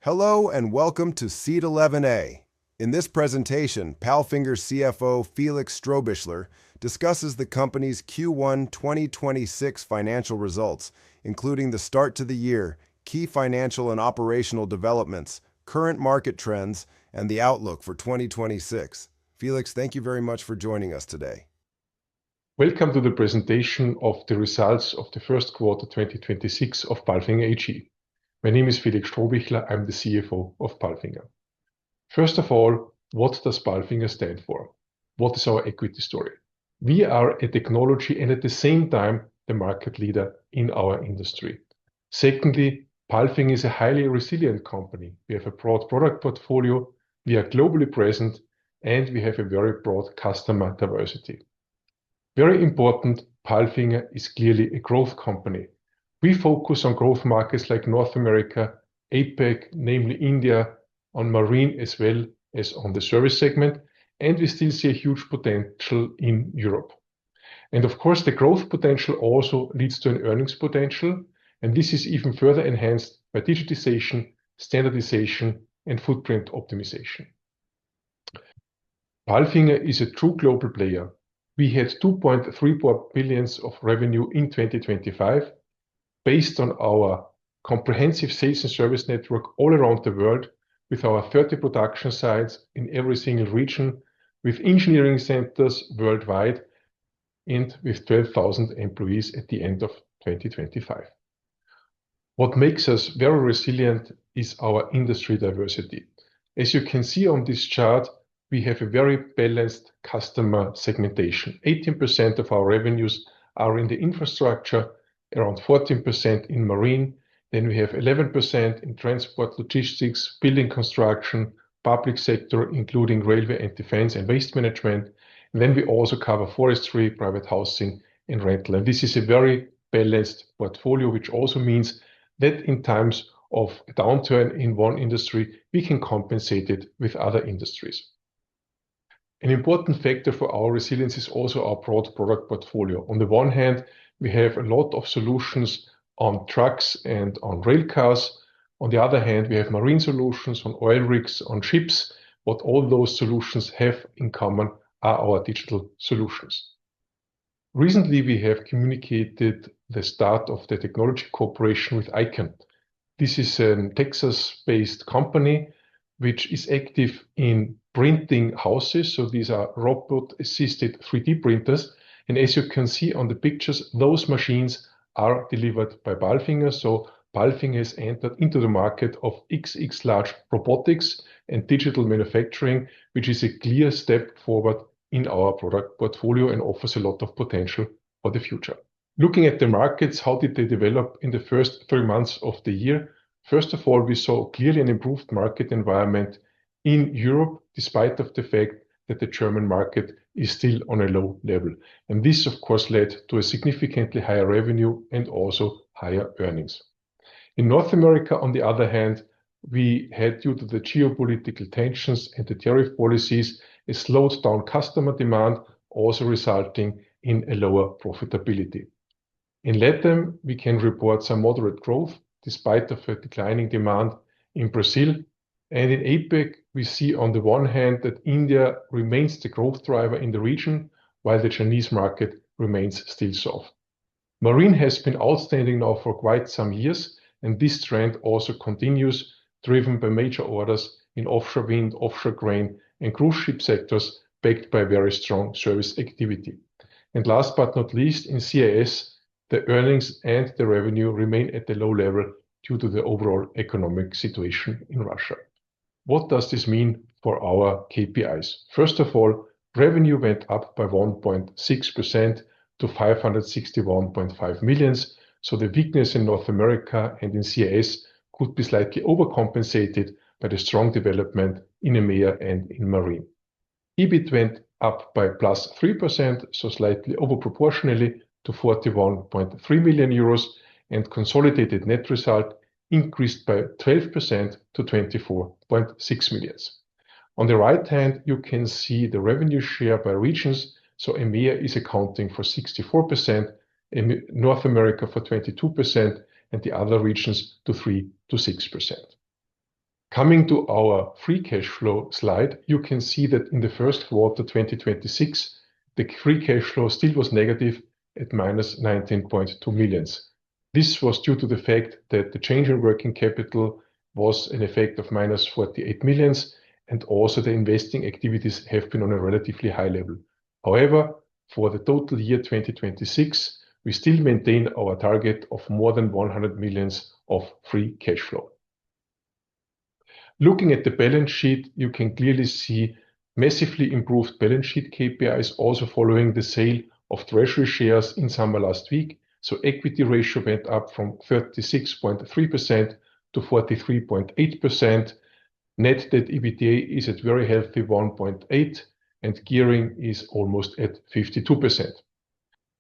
Hello and welcome to Seat 11A. In this presentation, PALFINGER CFO Felix Strohbichler discusses the company's Q1 2026 financial results, including the start to the year, key financial and operational developments, current market trends, and the outlook for 2026. Felix, thank you very much for joining us today. Welcome to the presentation of the results of the first quarter 2026 of PALFINGER AG. My name is Felix Strohbichler. I'm the CFO of PALFINGER. First of all, what does PALFINGER stand for? What is our equity story? We are a technology and at the same time the market leader in our industry. Secondly, PALFINGER is a highly resilient company. We have a broad product portfolio, we are globally present, and we have a very broad customer diversity. Very important, PALFINGER is clearly a growth company. We focus on growth markets like North America, APAC, namely India, on marine as well as on the service segment, and we still see a huge potential in Europe. And of course, the growth potential also leads to an earnings potential, and this is even further enhanced by digitization, standardization, and footprint optimization. PALFINGER is a true global player. We had 2.34 billion of revenue in 2025, based on our comprehensive sales and service network all around the world, with our 30 production sites in every single region, with engineering centers worldwide, and with 12,000 employees at the end of 2025. What makes us very resilient is our industry diversity. As you can see on this chart, we have a very balanced customer segmentation. 18% of our revenues are in the infrastructure, around 14% in marine, then we have 11% in transport, logistics, building construction, public sector, including railway and defense and waste management. And then we also cover forestry, private housing, and rental. And this is a very balanced portfolio, which also means that in times of a downturn in one industry, we can compensate it with other industries. An important factor for our resilience is also our broad product portfolio. On the one hand, we have a lot of solutions on trucks and on rail cars. On the other hand, we have marine solutions on oil rigs, on ships. What all those solutions have in common are our digital solutions. Recently, we have communicated the start of the technology cooperation with ICON. This is a Texas-based company which is active in printing houses. So these are robot-assisted 3D printers. And as you can see on the pictures, those machines are delivered by PALFINGER. So PALFINGER has entered into the market of XX large robotics and digital manufacturing, which is a clear step forward in our product portfolio and offers a lot of potential for the future. Looking at the markets, how did they develop in the first 3 months of the year? First of all, we saw clearly an improved market environment in Europe, despite of the fact that the German market is still on a low level. And this, of course, led to a significantly higher revenue and also higher earnings. In North America, on the other hand, we had, due to the geopolitical tensions and the tariff policies, a slowed down customer demand, also resulting in a lower profitability. In LATAM, we can report some moderate growth, despite of a declining demand in Brazil. And in APAC, we see on the one hand that India remains the growth driver in the region, while the Chinese market remains still soft. Marine has been outstanding now for quite some years, and this trend also continues, driven by major orders in offshore wind, offshore crane, and cruise ship sectors, backed by very strong service activity. And last but not least, in CIS, the earnings and the revenue remain at a low level due to the overall economic situation in Russia. What does this mean for our KPIs? First of all, revenue went up by 1.6% to 561.5 million. So the weakness in North America and in CIS could be slightly overcompensated by the strong development in EMEA and in marine. EBIT went up by +3%, so slightly over proportionally to 41.3 million euros, and consolidated net result increased by 12% to 24.6 million. On the right hand, you can see the revenue share by regions. So EMEA is accounting for 64%, North America for 22%, and the other regions to 3 to 6%. Coming to our free cash flow slide, you can see that in the first quarter 2026, the free cash flow still was negative at minus 19.2 million. This was due to the fact that the change in working capital was an effect of minus 48 million, and also the investing activities have been on a relatively high level. However, for the total year 2026, we still maintain our target of more than 100 million of free cash flow. Looking at the balance sheet, you can clearly see massively improved balance sheet KPIs also following the sale of treasury shares in summer last week. So equity ratio went up from 36.3% to 43.8%. Net debt EBITDA is at very healthy 1.8, and gearing is almost at 52%.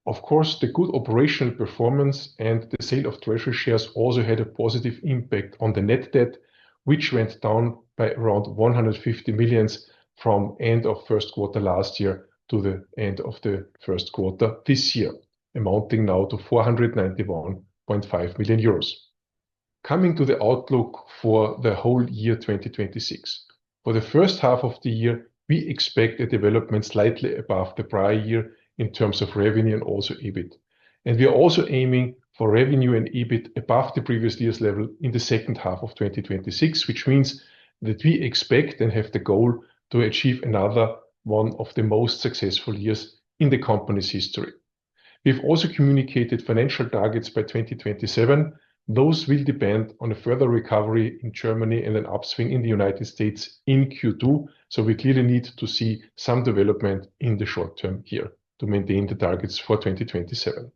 Of course, the good operational performance and the sale of treasury shares also had a positive impact on the net debt, which went down by around 150 million from end of first quarter last year to the end of the first quarter this year, amounting now to 491.5 million euros. Coming to the outlook for the whole year 2026. For the first half of the year, we expect a development slightly above the prior year in terms of revenue and also EBIT. And we are also aiming for revenue and EBIT above the previous year's level in the second half of 2026, which means that we expect and have the goal to achieve another one of the most successful years in the company's history. We've also communicated financial targets by 2027. Those will depend on a further recovery in Germany and an upswing in the United States in Q2. So we clearly need to see some development in the short term here to maintain the targets for 2027.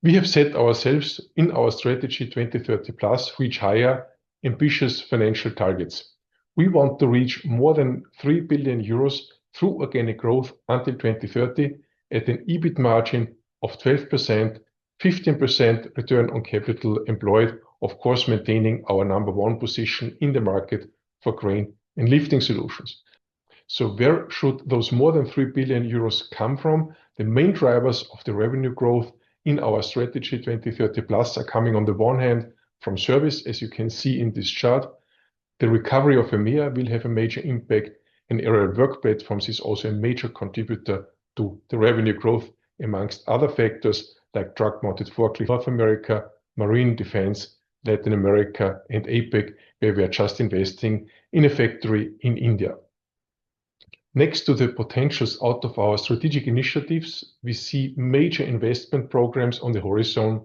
We have set ourselves in our strategy 2030 plus reach higher, ambitious financial targets. We want to reach more than 3 billion euros through organic growth until 2030 at an EBIT margin of 12%, 15% return on capital employed, of course, maintaining our number one position in the market for crane and lifting solutions. So where should those more than 3 billion euros come from? The main drivers of the revenue growth in our strategy 2030 plus are coming on the one hand from service, as you can see in this chart. The recovery of EMEA will have a major impact, and aerial work platforms is also a major contributor to the revenue growth, amongst other factors like truck-mounted forklift, North America, marine defense, Latin America, and APEC, where we are just investing in a factory in India. Next to the potentials out of our strategic initiatives, we see major investment programs on the horizon,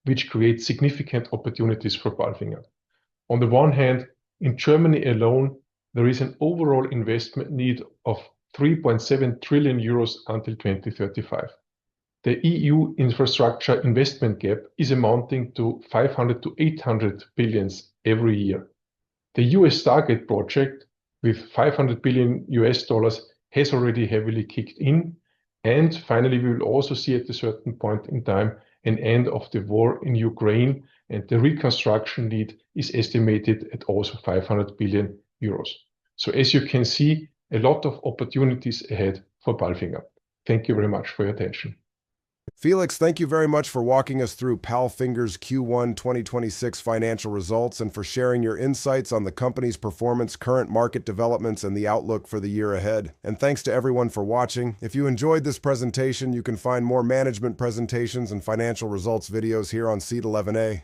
which create significant opportunities for PALFINGER. On the one hand, in Germany alone, there is an overall investment need of 3.7 trillion euros until 2035. The EU infrastructure investment gap is amounting to 500 to 800 billions every year. The US Stargate project with $500 billion has already heavily kicked in. And finally, we will also see at a certain point in time an end of the war in Ukraine, and the reconstruction need is estimated at also 500 billion euros. So as you can see, a lot of opportunities ahead for PALFINGER. Thank you very much for your attention. Felix, thank you very much for walking us through PALFINGER's Q1 2026 financial results and for sharing your insights on the company's performance, current market developments, and the outlook for the year ahead. And thanks to everyone for watching. If you enjoyed this presentation, you can find more management presentations and financial results videos here on Seat 11A.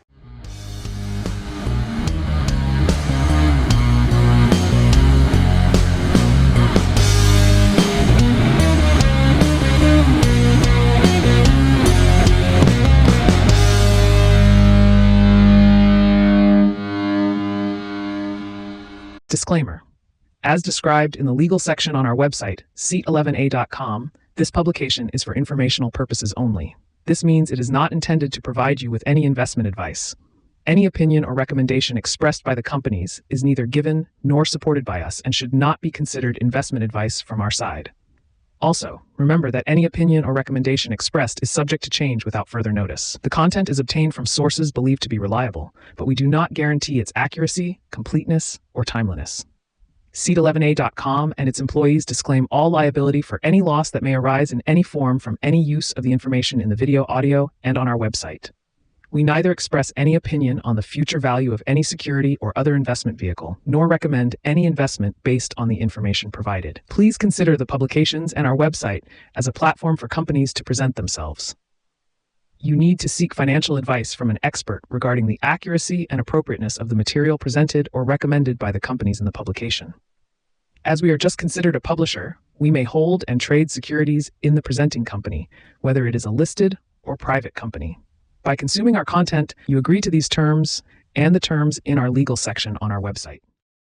Disclaimer. As described in the legal section on our website, seat11a.com, this publication is for informational purposes only. This means it is not intended to provide you with any investment advice. Any opinion or recommendation expressed by the companies is neither given nor supported by us and should not be considered investment advice from our side. Also, remember that any opinion or recommendation expressed is subject to change without further notice. The content is obtained from sources believed to be reliable, but we do not guarantee its accuracy, completeness, or timeliness. Seat11a.com and its employees disclaim all liability for any loss that may arise in any form from any use of the information in the video, audio, and on our website. We neither express any opinion on the future value of any security or other investment vehicle, nor recommend any investment based on the information provided. Please consider the publications and our website as a platform for companies to present themselves. You need to seek financial advice from an expert regarding the accuracy and appropriateness of the material presented or recommended by the companies in the publication. As we are just considered a publisher, we may hold and trade securities in the presenting company, whether it is a listed or private company. By consuming our content, you agree to these terms and the terms in our legal section on our website.